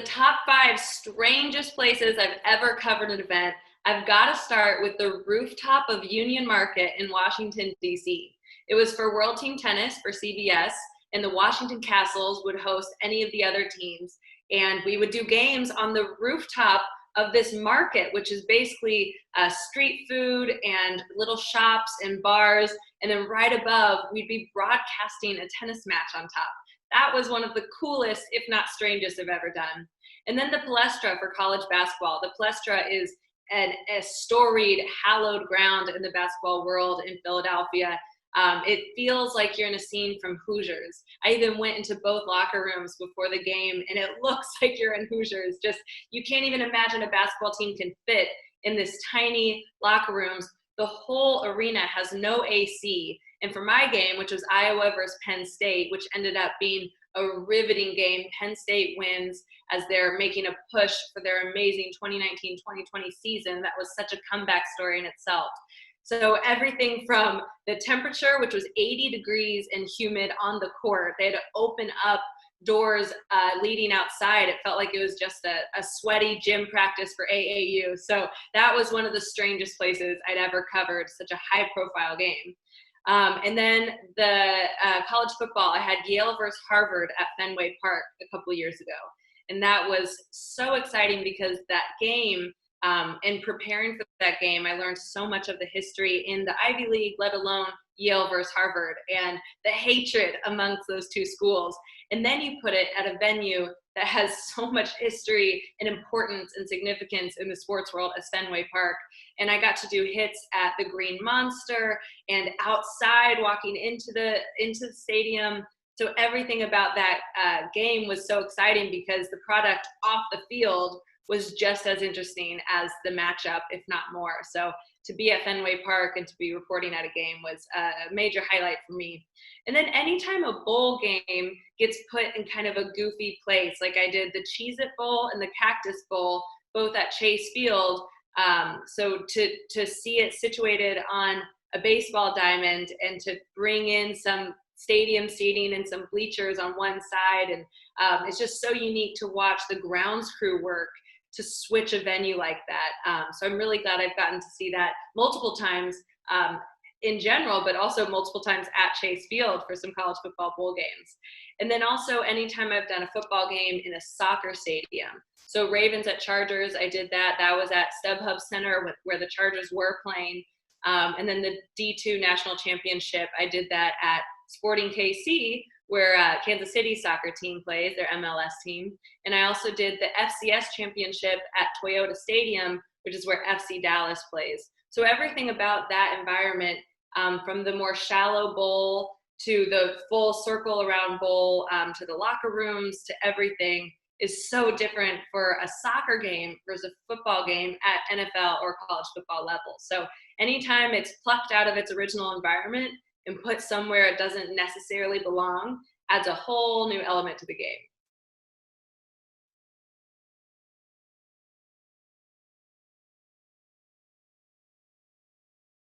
top 5 strangest places I've ever covered an event, I've got to start with the rooftop of Union Market in Washington, D.C. It was for World Team Tennis for CBS, and the Washington Castles would host any of the other teams. And we would do games on the rooftop of this market, which is basically street food and little shops and bars. And then right above, we'd be broadcasting a tennis match on top. That was one of the coolest, if not strangest, I've ever done. And then the Palestra for college basketball. The Palestra is a storied, hallowed ground in the basketball world in Philadelphia. It feels like you're in a scene from Hoosiers. I even went into both locker rooms before the game, and it looks like you're in Hoosiers. Just, you can't even imagine a basketball team can fit in this tiny locker rooms. The whole arena has no AC. And for my game, which was Iowa versus Penn State, which ended up being a riveting game, Penn State wins as they're making a push for their amazing 2019-2020 season. That was such a comeback story in itself. So everything from the temperature, which was 80 degrees and humid on the court, they had to open up doors leading outside. It felt like it was just a sweaty gym practice for AAU. So that was one of the strangest places I'd ever covered such a high profile game. And then the college football, I had Yale versus Harvard at Fenway Park a couple of years ago. And that was so exciting because that game, in preparing for that game, I learned so much of the history in the Ivy League, let alone Yale versus Harvard, and the hatred amongst those two schools. And then you put it at a venue that has so much history and importance and significance in the sports world as Fenway Park. And I got to do hits at the Green Monster and outside walking into the stadium. So everything about that game was so exciting because the product off the field was just as interesting as the matchup, if not more. So to be at Fenway Park and to be reporting at a game was a major highlight for me. And then anytime a bowl game gets put in kind of a goofy place, like I did the Cheez-It Bowl and the Cactus Bowl, both at Chase Field. So to see it situated on a baseball diamond and to bring in some stadium seating and some bleachers on one side. And it's just so unique to watch the grounds crew work to switch a venue like that. So I'm really glad I've gotten to see that multiple times in general, but also multiple times at Chase Field for some college football bowl games. And then also anytime I've done a football game in a soccer stadium. So Ravens at Chargers, I did that. That was at StubHub Center where the Chargers were playing. And then the D2 National Championship, I did that at Sporting KC, where Kansas City soccer team plays, their MLS team. And I also did the FCS championship at Toyota Stadium, which is where FC Dallas plays. So everything about that environment, from the more shallow bowl to the full circle around bowl, to the locker rooms, to everything, is so different for a soccer game versus a football game at NFL or college football level. So anytime it's plucked out of its original environment and put somewhere it doesn't necessarily belong, adds a whole new element to the game.